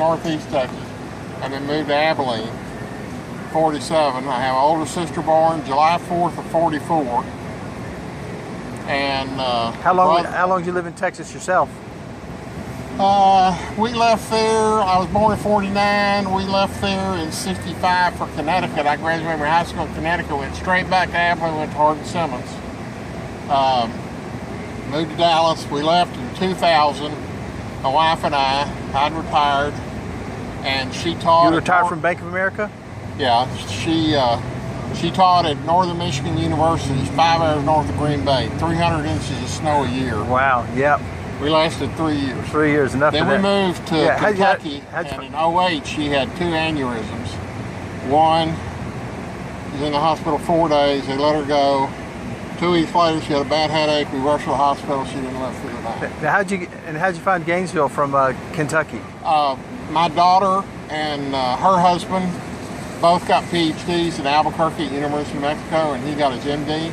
Northeast Texas, and then moved to Abilene, 47. I have an older sister born July 4th of 44. And how long did you live in Texas yourself? We left there, I was born in 49, we left there in 65 for Connecticut. I graduated from high school in Connecticut, went straight back to Abilene, went to Hardin-Simmons. Moved to Dallas, we left in 2000, my wife and I'd retired, and she taught... You retired from Bank of America? Yeah, she taught at Northern Michigan University, 5 hours north of Green Bay, 300 inches of snow a year. Wow, yep. We lasted 3 years. 3 years, enough Then for we that. moved to Kentucky, and in 08 she had 2 aneurysms. One was in the hospital 4 days, they let her go. 2 weeks later she had a bad headache, we rushed to the hospital, she didn't live through the night. Now how'd you find Gainesville from Kentucky? My daughter and her husband both got PhDs in Albuquerque at University of Mexico, and he got his MD.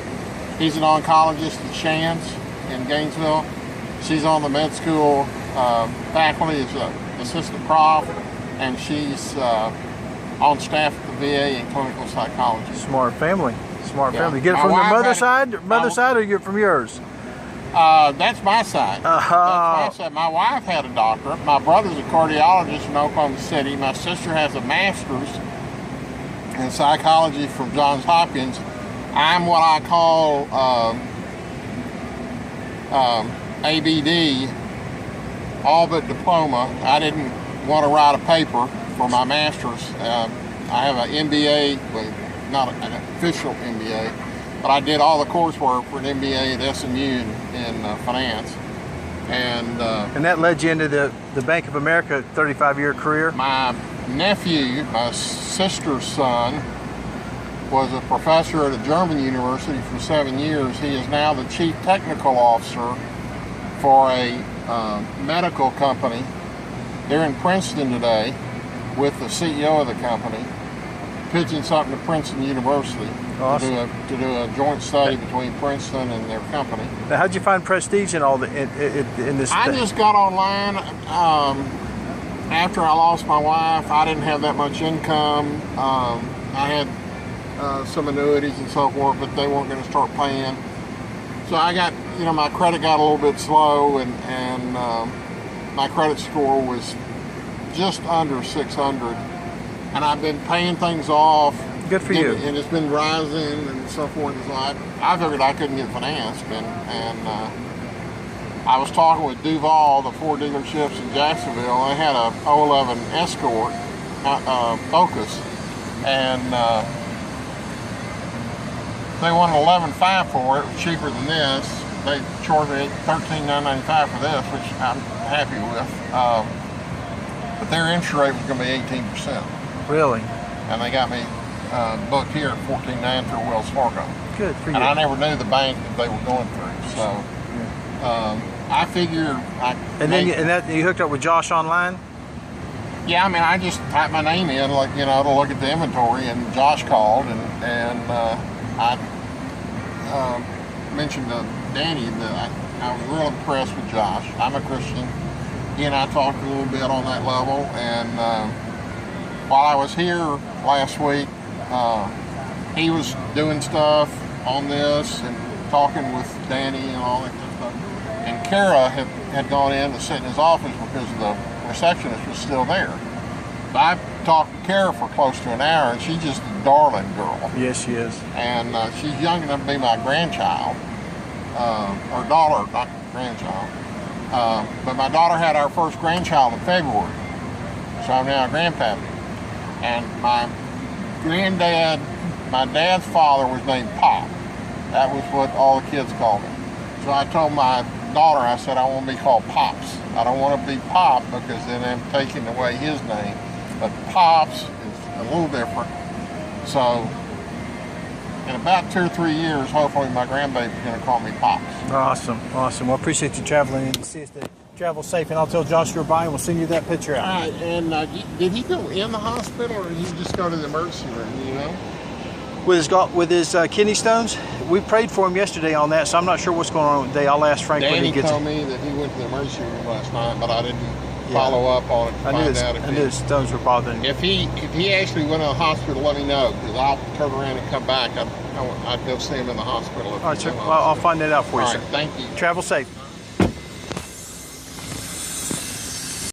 He's an oncologist at Shands in Gainesville. She's on the med school faculty as an assistant prof, and she's on staff at the VA in clinical psychology. Smart family. Smart family. You get it from their mother's side, or you're from yours? That's my side. That's my side. My wife had a doctorate. My brother's a cardiologist in Oklahoma City. My sister has a master's in psychology from Johns Hopkins. I'm what I call ABD, all but diploma. I didn't want to write a paper for my master's. I have an MBA, well, not an official MBA, but I did all the coursework for an MBA at SMU in finance. And that led you into the Bank of America 35-year career? My nephew, my sister's son, was a professor at a German university for 7 years. He is now the chief technical officer for a medical company. They're in Princeton today with the CEO of the company, pitching something to Princeton University. Awesome. to do a joint study between Princeton and their company. Now, how'd you find prestige in all in this? I just got online after I lost my wife. I didn't have that much income. I had some annuities and so forth, but they weren't going to start paying. So I got, my credit got a little bit slow, and my credit score was just under 600, and I've been paying things off. Good for you. And it's been rising and so forth. And so I figured I couldn't get financed, and I was talking with Duval, the Ford dealerships in Jacksonville. They had a 011 Escort, Focus, and they wanted $11,500 for it. It was cheaper than this. They charged me $13,995 for this, which I'm happy with. But their interest rate was going to be 18%. Really? And they got me booked here at 14.9 through Wells Fargo. Good for you. And I never knew the bank that they were going through, so I figure you hooked up with Josh online? Yeah, I mean, I just typed my name in, to look at the inventory, and Josh called, and I mentioned to Danny that I was real impressed with Josh. I'm a Christian. He and I talked a little bit on that level, and while I was here last week, he was doing stuff on this and talking with Danny and all that kind of stuff. And Kara had gone in to sit in his office because the receptionist was still there. But I talked to Kara for close to an hour, and she's just a darling girl. Yes, she is. And she's young enough to be my grandchild, or daughter, not grandchild. But my daughter had our first grandchild in February, so I'm now a grandpappy. And my granddad, my dad's father was named Pop. That was what all the kids called him. So I told my daughter, I said, I want to be called Pops. I don't want to be Pop because then I'm taking away his name. But Pops is a little different. So in about 2 or 3 years, hopefully my grandbaby's going to call me Pops. Awesome, awesome. Well, I appreciate you traveling and see us to travel safe. And I'll tell Josh you're by, and we'll send you that picture out. All right, and did he go in the hospital, or did he just go to the emergency room, With his kidney stones, we prayed for him yesterday on that, so I'm not sure what's going on today. I'll ask Frank when he gets. Danny told me that he went to the emergency room last night, but I didn't follow up on it, I knew if his stones were bothering you. if he actually went to the hospital, let me know, because I'll turn around and come back. I'd go see him in the hospital. All right, sir. Well, I'll find that out for you, All sir. right, thank you. Travel safe.